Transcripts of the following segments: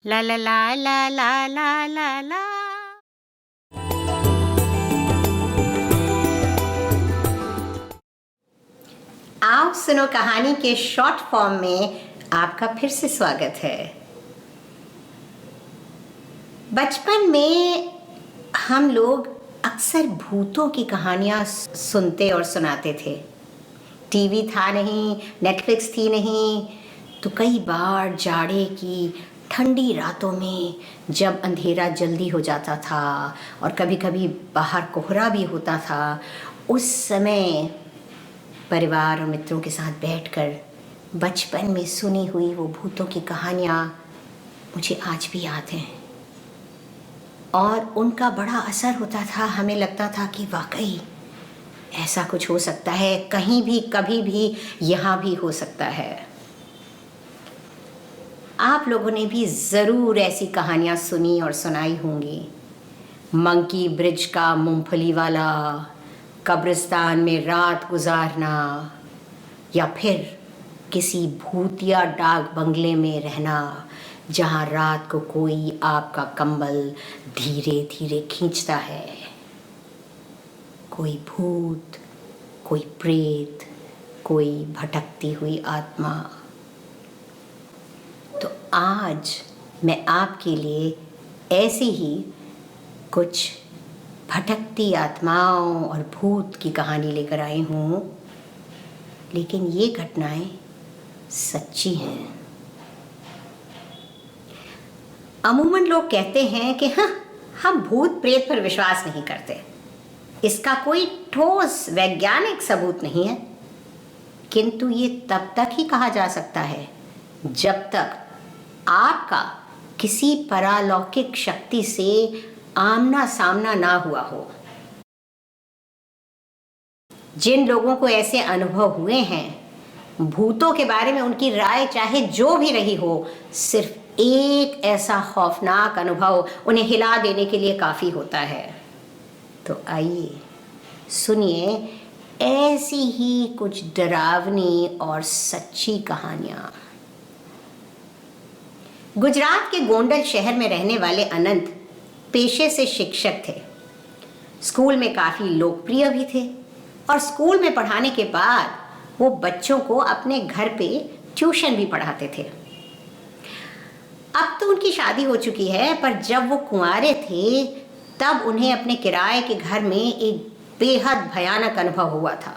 ला ला ला ला ला ला ला ला। आओ सुनो कहानी के शॉर्ट फॉर्म में आपका फिर से स्वागत है। बचपन में हम लोग अक्सर भूतों की कहानियां सुनते और सुनाते थे। टीवी था नहीं, नेटफ्लिक्स थी नहीं, तो कई बार जाड़े की ठंडी रातों में जब अंधेरा जल्दी हो जाता था और कभी कभी बाहर कोहरा भी होता था, उस समय परिवार और मित्रों के साथ बैठकर बचपन में सुनी हुई वो भूतों की कहानियाँ मुझे आज भी याद हैं और उनका बड़ा असर होता था। हमें लगता था कि वाकई ऐसा कुछ हो सकता है, कहीं भी कभी भी यहाँ भी हो सकता है। आप लोगों ने भी ज़रूर ऐसी कहानियाँ सुनी और सुनाई होंगी। मंकी ब्रिज का मूंगफली वाला, कब्रिस्तान में रात गुजारना, या फिर किसी भूतिया डाक बंगले में रहना जहाँ रात को कोई आपका कंबल धीरे धीरे खींचता है। कोई भूत, कोई प्रेत, कोई भटकती हुई आत्मा। तो आज मैं आपके लिए ऐसे ही कुछ भटकती आत्माओं और भूत की कहानी लेकर आई हूँ, लेकिन ये घटनाएं सच्ची हैं। अमूमन लोग कहते हैं कि हम भूत प्रेत पर विश्वास नहीं करते, इसका कोई ठोस वैज्ञानिक सबूत नहीं है। किंतु ये तब तक ही कहा जा सकता है जब तक आपका किसी परालौकिक शक्ति से आमना सामना ना हुआ हो। जिन लोगों को ऐसे अनुभव हुए हैं, भूतों के बारे में उनकी राय चाहे जो भी रही हो, सिर्फ एक ऐसा खौफनाक अनुभव उन्हें हिला देने के लिए काफ़ी होता है। तो आइए सुनिए ऐसी ही कुछ डरावनी और सच्ची कहानियाँ। गुजरात के गोंडल शहर में रहने वाले अनंत पेशे से शिक्षक थे। स्कूल में काफ़ी लोकप्रिय भी थे और स्कूल में पढ़ाने के बाद वो बच्चों को अपने घर पे ट्यूशन भी पढ़ाते थे। अब तो उनकी शादी हो चुकी है, पर जब वो कुंवारे थे तब उन्हें अपने किराए के घर में एक बेहद भयानक अनुभव हुआ था।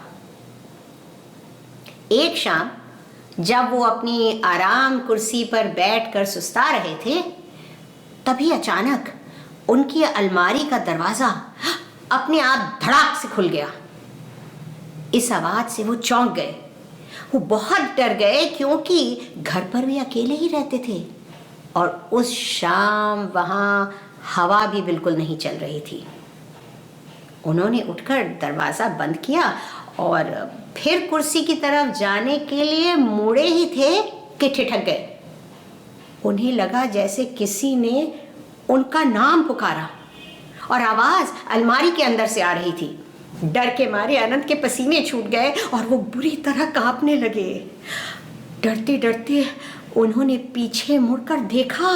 एक शाम जब वो अपनी आराम कुर्सी पर बैठकर सुस्ता रहे थे, तभी अचानक उनकी अलमारी का दरवाजा अपने आप धड़ाक से खुल गया। इस आवाज से वो चौंक गए। वो बहुत डर गए क्योंकि घर पर भी अकेले ही रहते थे और उस शाम वहां हवा भी बिल्कुल नहीं चल रही थी। उन्होंने उठकर दरवाजा बंद किया और फिर कुर्सी की तरफ जाने के लिए मुड़े ही थे कि ठिठक गए। उन्हें लगा जैसे किसी ने उनका नाम पुकारा और आवाज अलमारी के अंदर से आ रही थी। डर के मारे अनंत के पसीने छूट गए और वो बुरी तरह कांपने लगे। डरते डरते उन्होंने पीछे मुड़कर देखा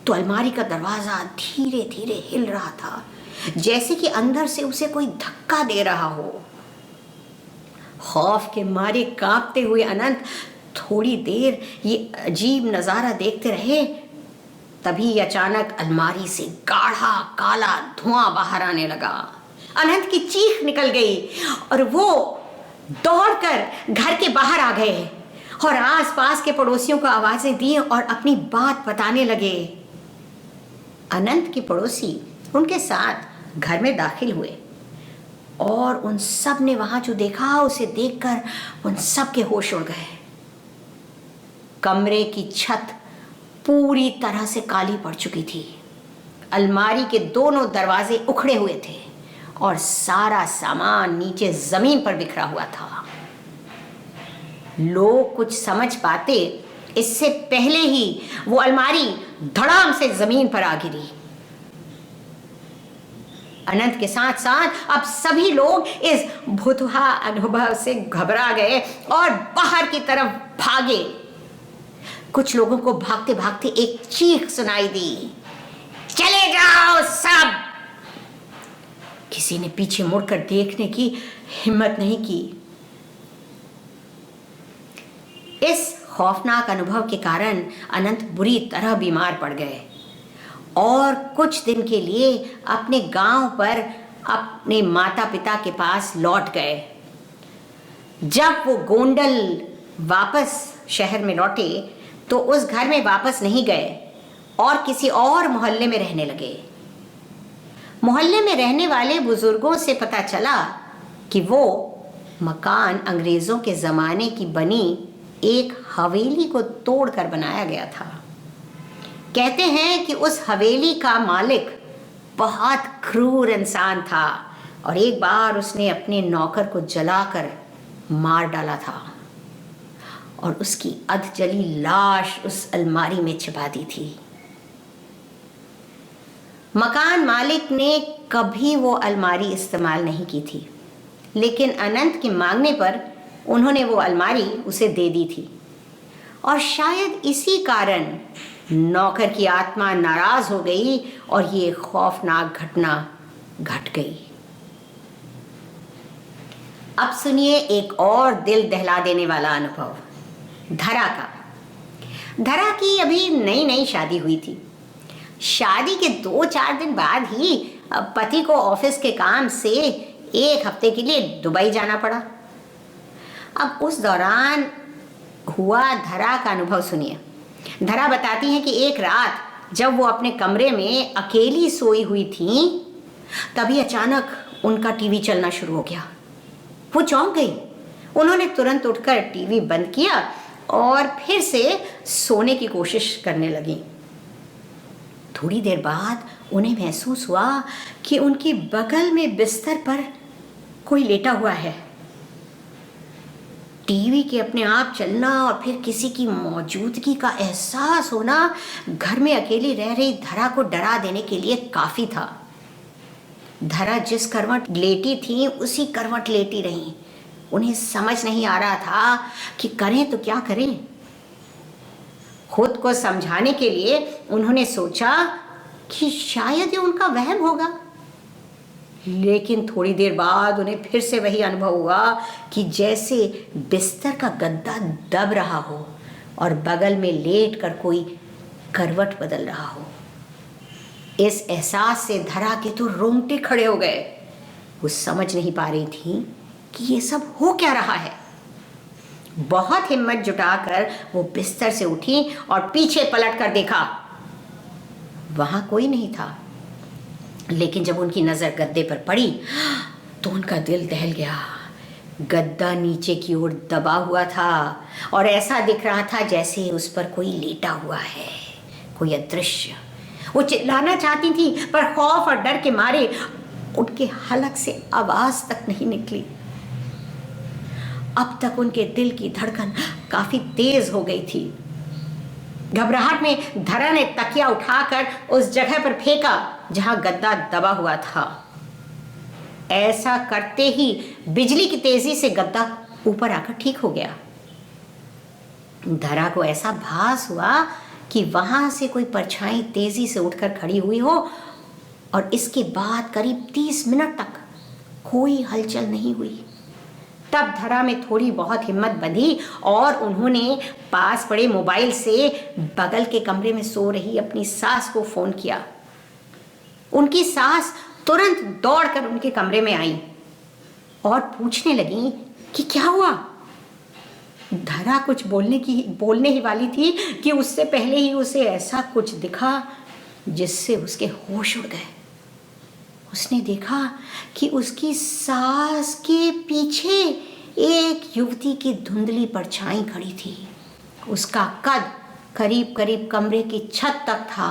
तो अलमारी का दरवाजा धीरे धीरे हिल रहा था, जैसे कि अंदर से उसे कोई धक्का दे रहा हो। खौफ के मारे कांपते हुए अनंत थोड़ी देर ये अजीब नजारा देखते रहे। तभी अचानक अलमारी से गाढ़ा काला धुआं बाहर आने लगा। अनंत की चीख निकल गई और वो दौड़कर घर के बाहर आ गए और आसपास के पड़ोसियों को आवाजें दी और अपनी बात बताने लगे। अनंत के पड़ोसी उनके साथ घर में दाखिल हुए और उन सब ने वहां जो देखा उसे देखकर उन सब के होश उड़ गए। कमरे की छत पूरी तरह से काली पड़ चुकी थी। अलमारी के दोनों दरवाजे उखड़े हुए थे और सारा सामान नीचे जमीन पर बिखरा हुआ था। लोग कुछ समझ पाते इससे पहले ही वो अलमारी धड़ाम से जमीन पर आ गिरी। अनंत के साथ साथ अब सभी लोग इस भुतहा अनुभव से घबरा गए और बाहर की तरफ भागे। कुछ लोगों को भागते भागते एक चीख सुनाई दी, चले जाओ सब। किसी ने पीछे मुड़कर देखने की हिम्मत नहीं की। इस खौफनाक अनुभव के कारण अनंत बुरी तरह बीमार पड़ गए और कुछ दिन के लिए अपने गांव पर अपने माता पिता के पास लौट गए। जब वो गोंडल वापस शहर में लौटे तो उस घर में वापस नहीं गए और किसी और मोहल्ले में रहने लगे। मोहल्ले में रहने वाले बुजुर्गों से पता चला कि वो मकान अंग्रेजों के ज़माने की बनी एक हवेली को तोड़कर बनाया गया था। कहते हैं कि उस हवेली का मालिक बहुत क्रूर इंसान था और एक बार उसने अपने नौकर को जलाकर मार डाला था और उसकी अधजली लाश उस अलमारी में छिपा दी थी। मकान मालिक ने कभी वो अलमारी इस्तेमाल नहीं की थी, लेकिन अनंत के मांगने पर उन्होंने वो अलमारी उसे दे दी थी और शायद इसी कारण नौकर की आत्मा नाराज हो गई और ये खौफनाक घटना घट गई। अब सुनिए एक और दिल दहला देने वाला अनुभव धरा का। धरा की अभी नई नई शादी हुई थी। शादी के 2-4 दिन बाद ही पति को ऑफिस के काम से 1 हफ्ते के लिए दुबई जाना पड़ा। अब उस दौरान हुआ धरा का अनुभव सुनिए। धरा बताती है कि एक रात जब वो अपने कमरे में अकेली सोई हुई थी, तभी अचानक उनका टीवी चलना शुरू हो गया। वो चौंक गई। उन्होंने तुरंत उठकर टीवी बंद किया और फिर से सोने की कोशिश करने लगी। थोड़ी देर बाद उन्हें महसूस हुआ कि उनकी बगल में बिस्तर पर कोई लेटा हुआ है। टीवी के अपने आप चलना और फिर किसी की मौजूदगी का एहसास होना घर में अकेली रह रही धरा को डरा देने के लिए काफी था। धरा जिस करवट लेटी थी उसी करवट लेटी रही। उन्हें समझ नहीं आ रहा था कि करें तो क्या करें। खुद को समझाने के लिए उन्होंने सोचा कि शायद ये उनका वहम होगा, लेकिन थोड़ी देर बाद उन्हें फिर से वही अनुभव हुआ कि जैसे बिस्तर का गद्दा दब रहा हो और बगल में लेट कर कोई करवट बदल रहा हो। इस एहसास से धरा के तो रोंगटे खड़े हो गए। वो समझ नहीं पा रही थी कि ये सब हो क्या रहा है। बहुत हिम्मत जुटाकर वो बिस्तर से उठी और पीछे पलट कर देखा। वहां कोई नहीं था, लेकिन जब उनकी नजर गद्दे पर पड़ी तो उनका दिल दहल गया। गद्दा नीचे की ओर दबा हुआ था और ऐसा दिख रहा था जैसे उस पर कोई लेटा हुआ है, कोई अदृश्य। वो चिल्लाना चाहती थी पर खौफ और डर के मारे उनके हलक से आवाज तक नहीं निकली। अब तक उनके दिल की धड़कन काफी तेज हो गई थी। घबराहट में धरा ने तकिया उठाकर उस जगह पर फेंका जहां गद्दा दबा हुआ था। ऐसा करते ही बिजली की तेजी से गद्दा ऊपर आकर ठीक हो गया। धरा को ऐसा भास हुआ कि वहां से कोई परछाई तेजी से उठकर खड़ी हुई हो और इसके बाद करीब 30 मिनट तक कोई हलचल नहीं हुई। तब धरा में थोड़ी बहुत हिम्मत बंधी और उन्होंने पास पड़े मोबाइल से बगल के कमरे में सो रही अपनी सास को फोन किया। उनकी सास तुरंत दौड़कर उनके कमरे में आई और पूछने लगी कि क्या हुआ। धरा कुछ बोलने ही वाली थी कि उससे पहले ही उसे ऐसा कुछ दिखा जिससे उसके होश उड़ गए। उसने देखा कि उसकी सास के पीछे एक युवती की धुंधली परछाई खड़ी थी। उसका कद करीब करीब कमरे की छत तक था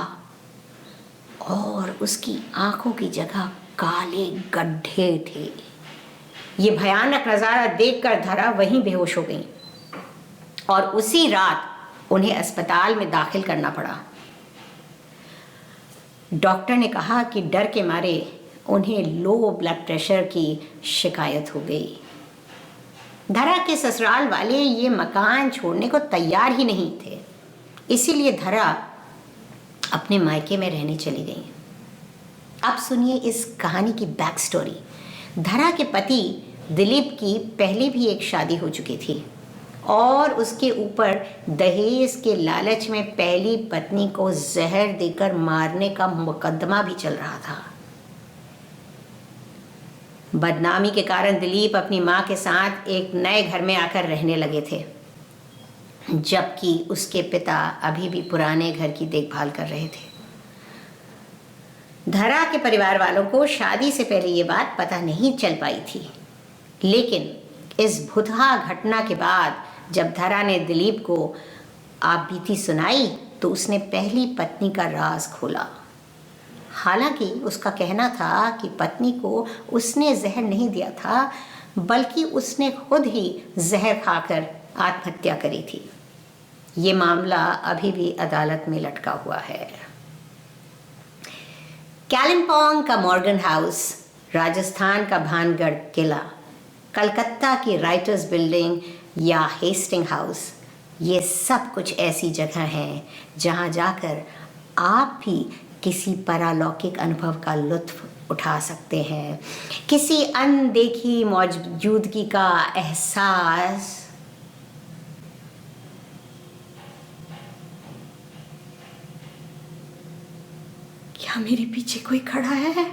और उसकी आंखों की जगह काले गड्ढे थे। ये भयानक नज़ारा देखकर धरा वहीं बेहोश हो गई और उसी रात उन्हें अस्पताल में दाखिल करना पड़ा। डॉक्टर ने कहा कि डर के मारे उन्हें लो ब्लड प्रेशर की शिकायत हो गई। धरा के ससुराल वाले ये मकान छोड़ने को तैयार ही नहीं थे। इसीलिए धरा अपने मायके में रहने चली गई। अब सुनिए इस कहानी की बैक स्टोरी। धरा के पति दिलीप की पहले भी एक शादी हो चुकी थी और उसके ऊपर दहेज के लालच में पहली पत्नी को जहर देकर मारने का मुकदमा भी चल रहा था। बदनामी के कारण दिलीप अपनी मां के साथ एक नए घर में आकर रहने लगे थे, जबकि उसके पिता अभी भी पुराने घर की देखभाल कर रहे थे। धरा के परिवार वालों को शादी से पहले ये बात पता नहीं चल पाई थी, लेकिन इस भुतहा घटना के बाद जब धरा ने दिलीप को आप बीती सुनाई तो उसने पहली पत्नी का राज खोला। हालांकि उसका कहना था कि पत्नी को उसने जहर नहीं दिया था, बल्कि उसने खुद ही जहर खाकर आत्महत्या करी थी। ये मामला अभी भी अदालत में लटका हुआ है। कालिम्पोंग का मॉर्गन हाउस, राजस्थान का भानगढ़ किला, कलकत्ता की राइटर्स बिल्डिंग या हेस्टिंग हाउस, ये सब कुछ ऐसी जगह हैं जहां जाकर आप भी किसी पारलौकिक अनुभव का लुत्फ उठा सकते हैं, किसी अनदेखी मौजूदगी का एहसास। क्या मेरे पीछे कोई खड़ा है?